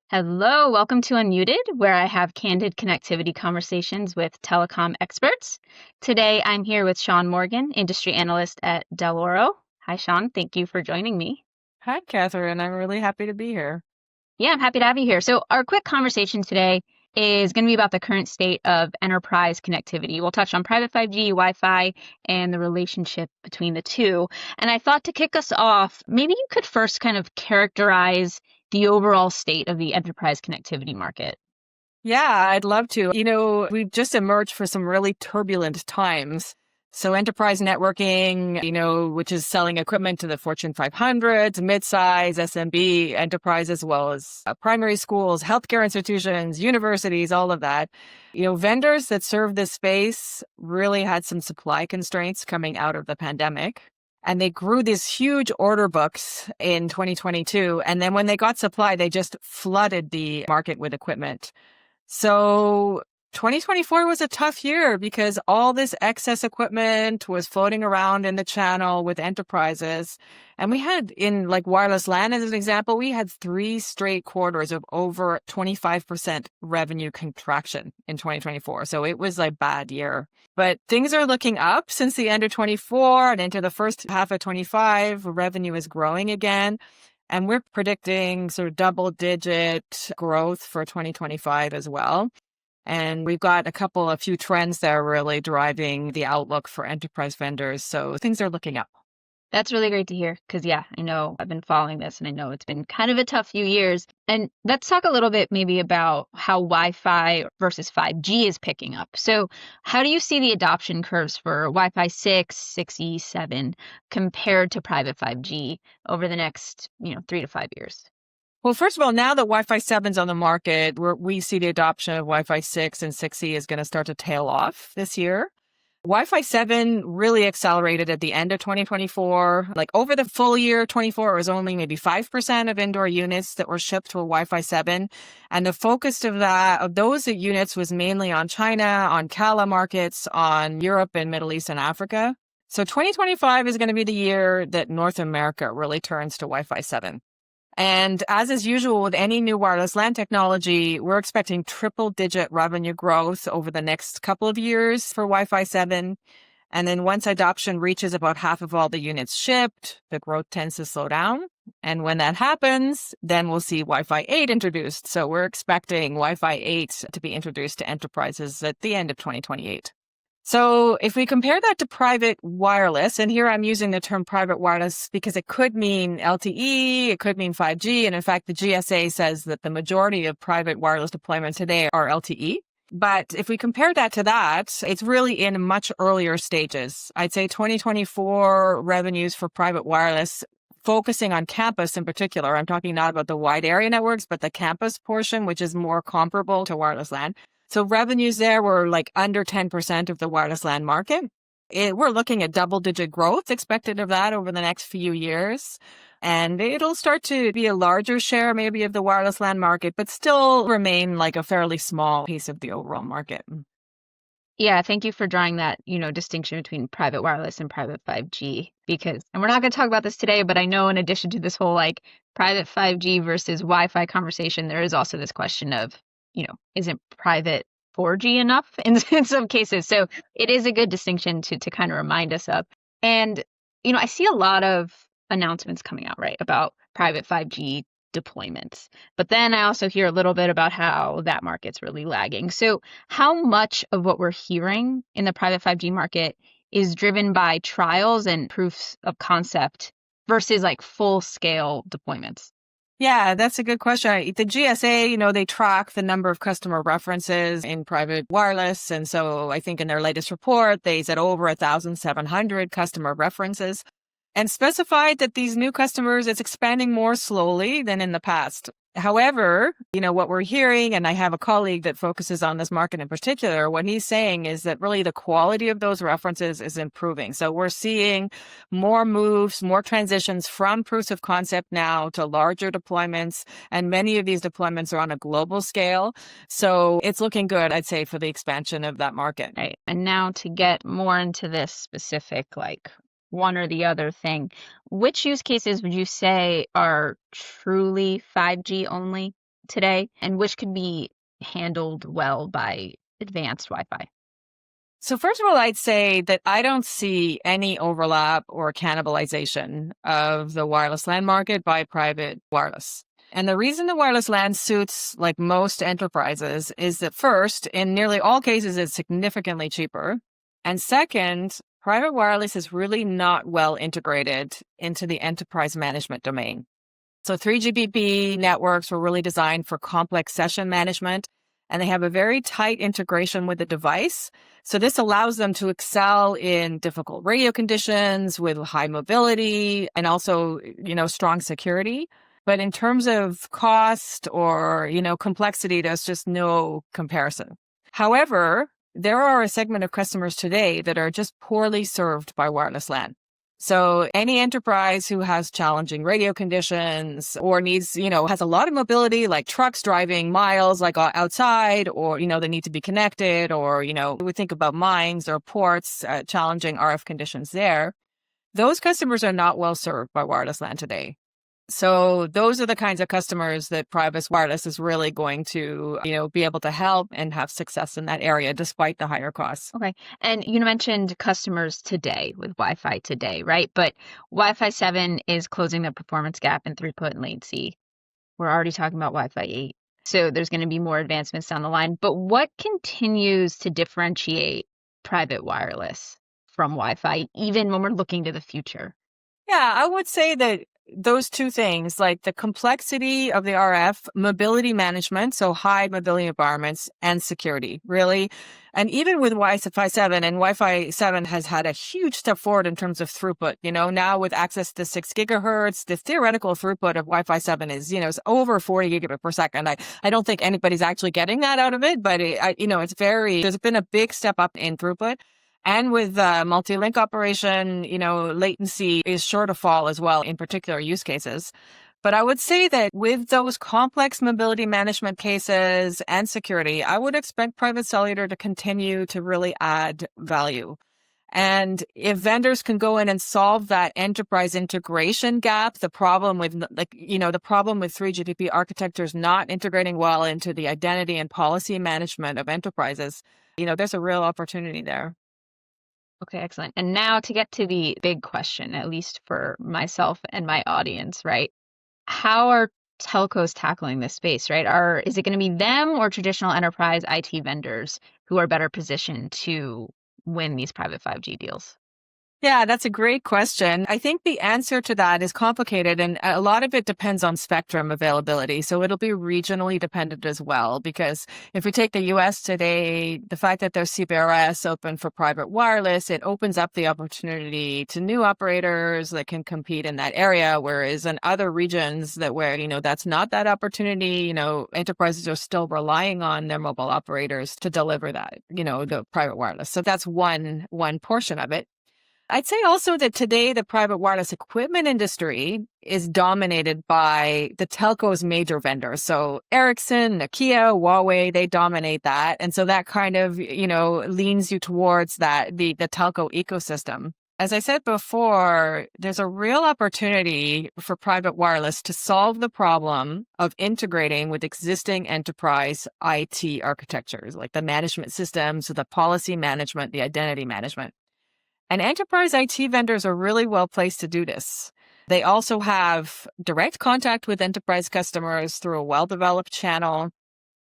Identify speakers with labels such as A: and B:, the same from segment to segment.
A: Hello, welcome to Unmuted, where I have candid connectivity conversations with telecom experts. Today, I'm here with Sian Morgan, industry analyst at Dell'Oro. Hi, Sian. Thank you for joining me.
B: Hi, Catherine. I'm really happy to be here.
A: Yeah, I'm happy to have you here. So our quick conversation today is going to be about the current state of enterprise connectivity. We'll touch on private 5G, Wi-Fi, and the relationship between the two. And I thought to kick us off, maybe you could first kind of characterize the overall state of the enterprise connectivity market.
B: Yeah, I'd love to. We've just emerged for some really turbulent times. So enterprise networking, which is selling equipment to the Fortune 500s, mid-size, SMB enterprise, as well as primary schools, healthcare institutions, universities, all of that. Vendors that serve this space really had some supply constraints coming out of the pandemic. And they grew these huge order books in 2022. And then when they got supply, they just flooded the market with equipment. So 2024 was a tough year because all this excess equipment was floating around in the channel with enterprises. And we had in like wireless LAN, as an example, we had 3 straight quarters of over 25% revenue contraction in 2024. So it was a bad year. But things are looking up since the end of 24 and into the first half of 25. Revenue is growing again. And we're predicting sort of double-digit growth for 2025 as well. And we've got a few trends that are really driving the outlook for enterprise vendors. So things are looking up.
A: That's really great to hear because, yeah, I know I've been following this and I know it's been kind of a tough few years. And let's talk a little bit maybe about how Wi-Fi versus 5G is picking up. So how do you see the adoption curves for Wi-Fi 6, 6E, 7 compared to private 5G over the next, 3 to 5 years?
B: Well, first of all, now that Wi-Fi 7 is on the market, we see the adoption of Wi-Fi 6 and 6E is going to start to tail off this year. Wi-Fi 7 really accelerated at the end of 2024. Like over the full year, 24, it was only maybe 5% of indoor units that were shipped for Wi-Fi 7. And the focus of those units was mainly on China, on CALA markets, on Europe and Middle East and Africa. So 2025 is going to be the year that North America really turns to Wi-Fi 7. And as is usual with any new wireless LAN technology, we're expecting triple-digit revenue growth over the next couple of years for Wi-Fi 7. And then once adoption reaches about half of all the units shipped, the growth tends to slow down. And when that happens, then we'll see Wi-Fi 8 introduced. So we're expecting Wi-Fi 8 to be introduced to enterprises at the end of 2028. So if we compare that to private wireless, and here I'm using the term private wireless because it could mean LTE, it could mean 5G. And in fact, the GSA says that the majority of private wireless deployments today are LTE. But if we compare that to that, it's really in much earlier stages. I'd say 2024 revenues for private wireless, focusing on campus in particular. I'm talking not about the wide area networks, but the campus portion, which is more comparable to wireless LAN. So revenues there were like under 10% of the wireless LAN market. We're looking at double-digit growth expected of that over the next few years. And it'll start to be a larger share maybe of the wireless LAN market, but still remain like a fairly small piece of the overall market.
A: Yeah, thank you for drawing that, distinction between private wireless and private 5G and we're not going to talk about this today, but I know in addition to this whole like private 5G versus Wi-Fi conversation, there is also this question of, isn't private 4G enough in some cases? So it is a good distinction to kind of remind us of. And, I see a lot of announcements coming out, right, about private 5G deployments. But then I also hear a little bit about how that market's really lagging. So how much of what we're hearing in the private 5G market is driven by trials and proofs of concept versus like full scale deployments?
B: Yeah, that's a good question. The GSA, they track the number of customer references in private wireless. And so I think in their latest report, they said over 1,700 customer references and specified that these new customers, it's expanding more slowly than in the past. However, what we're hearing, and I have a colleague that focuses on this market in particular, what he's saying is that really the quality of those references is improving. So we're seeing more moves, more transitions from proofs of concept now to larger deployments. And many of these deployments are on a global scale. So it's looking good, I'd say, for the expansion of that market.
A: Right. And now to get more into this specific, like one or the other thing. Which use cases would you say are truly 5G only today, and which could be handled well by advanced Wi-Fi?
B: So first of all, I'd say that I don't see any overlap or cannibalization of the wireless LAN market by private wireless. And the reason the wireless LAN suits like most enterprises is that first, in nearly all cases, it's significantly cheaper. And second, private wireless is really not well integrated into the enterprise management domain. So 3GPP networks were really designed for complex session management, and they have a very tight integration with the device. So this allows them to excel in difficult radio conditions with high mobility and also, strong security. But in terms of cost or, complexity, there's just no comparison. However, there are a segment of customers today that are just poorly served by wireless LAN. So any enterprise who has challenging radio conditions or needs, has a lot of mobility, like trucks driving miles, like outside, or, they need to be connected, or, we think about mines or ports, challenging RF conditions there. Those customers are not well served by wireless LAN today. So those are the kinds of customers that private wireless is really going to, be able to help and have success in that area despite the higher costs.
A: Okay. And you mentioned customers today with Wi-Fi today, right? But Wi-Fi 7 is closing the performance gap in throughput and latency. We're already talking about Wi-Fi 8. So there's going to be more advancements down the line. But what continues to differentiate private wireless from Wi-Fi, even when we're looking to the future?
B: Yeah, I would say that those two things, like the complexity of the RF, mobility management, so high mobility environments, and security, really. And even with Wi-Fi 7, and Wi-Fi 7 has had a huge step forward in terms of throughput. Now with access to 6 gigahertz, the theoretical throughput of Wi-Fi 7 is over 40 gigabit per second. I don't think anybody's actually getting that out of it, but there's been a big step up in throughput. And with multi-link operation, latency is sure to fall as well in particular use cases. But I would say that with those complex mobility management cases and security, I would expect private cellular to continue to really add value. And if vendors can go in and solve that enterprise integration gap, the problem with 3GPP architectures not integrating well into the identity and policy management of enterprises, there's a real opportunity there.
A: Okay, excellent. And now to get to the big question, at least for myself and my audience, right? How are telcos tackling this space, right? Is it going to be them or traditional enterprise IT vendors who are better positioned to win these private 5G deals?
B: Yeah, that's a great question. I think the answer to that is complicated, and a lot of it depends on spectrum availability. So it'll be regionally dependent as well, because if we take the US today, the fact that there's CBRS open for private wireless, it opens up the opportunity to new operators that can compete in that area. Whereas in other regions where that's not that opportunity, enterprises are still relying on their mobile operators to deliver that, the private wireless. So that's one portion of it. I'd say also that today the private wireless equipment industry is dominated by the telcos major vendors. So Ericsson, Nokia, Huawei, they dominate that. And so that kind of, leans you towards the telco ecosystem. As I said before, there's a real opportunity for private wireless to solve the problem of integrating with existing enterprise IT architectures, like the management systems, so the policy management, the identity management. And enterprise IT vendors are really well placed to do this. They also have direct contact with enterprise customers through a well-developed channel.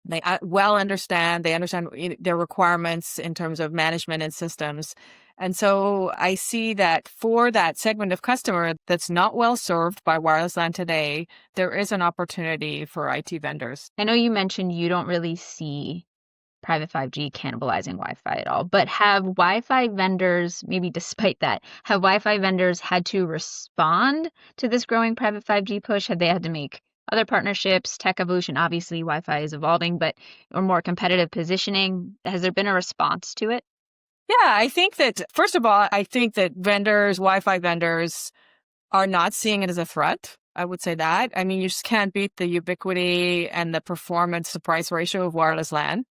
B: They understand their requirements in terms of management and systems. And so I see that for that segment of customer that's not well served by wireless LAN today, there is an opportunity for IT vendors.
A: I know you mentioned you don't really see private 5G cannibalizing Wi-Fi at all, but have Wi-Fi vendors, maybe despite that, have Wi-Fi vendors had to respond to this growing private 5G push? Have they had to make other partnerships, tech evolution? Obviously, Wi-Fi is evolving, but or more competitive positioning. Has there been a response to it?
B: Yeah, I think that, first of all, I think that Wi-Fi vendors are not seeing it as a threat. I would say that. I mean, you just can't beat the ubiquity and the performance to price ratio of wireless LAN.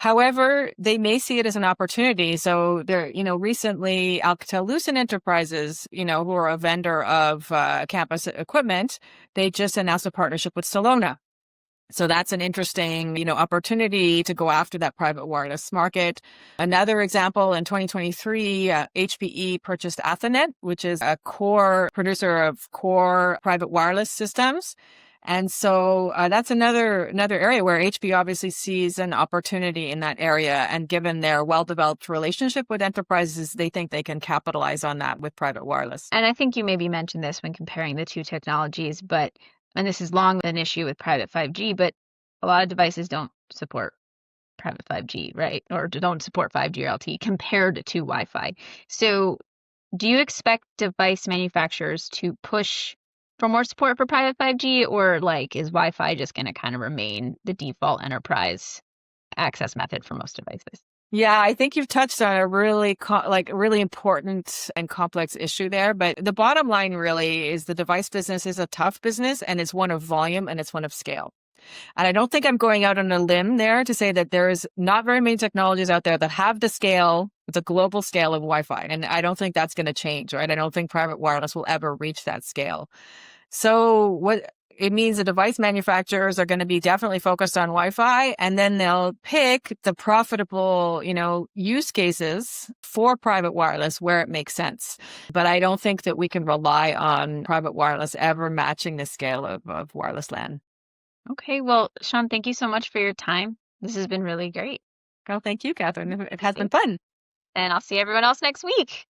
B: However, they may see it as an opportunity. So there, recently Alcatel-Lucent Enterprises, who are a vendor of campus equipment, they just announced a partnership with Salona. So that's an interesting, opportunity to go after that private wireless market. Another example, in 2023, HPE purchased Athonet, which is a core producer of core private wireless systems. And so that's another area where HPE obviously sees an opportunity in that area. And given their well-developed relationship with enterprises, they think they can capitalize on that with private wireless.
A: And I think you maybe mentioned this when comparing the two technologies, and this is long an issue with private 5G, but a lot of devices don't support private 5G, right? Or don't support 5G or LTE compared to Wi-Fi. So do you expect device manufacturers to push for more support for private 5G, or is Wi-Fi just going to kind of remain the default enterprise access method for most devices?
B: Yeah, I think you've touched on a really really important and complex issue there. But the bottom line really is the device business is a tough business, and it's one of volume and it's one of scale. And I don't think I'm going out on a limb there to say that there's not very many technologies out there that have the global scale of Wi-Fi. And I don't think that's going to change, right? I don't think private wireless will ever reach that scale. So what it means, the device manufacturers are going to be definitely focused on Wi-Fi, and then they'll pick the profitable, use cases for private wireless where it makes sense. But I don't think that we can rely on private wireless ever matching the scale of wireless LAN.
A: Okay, well, Sian, thank you so much for your time. This has been really great.
B: Oh, thank you, Catherine. It has been fun.
A: And I'll see everyone else next week.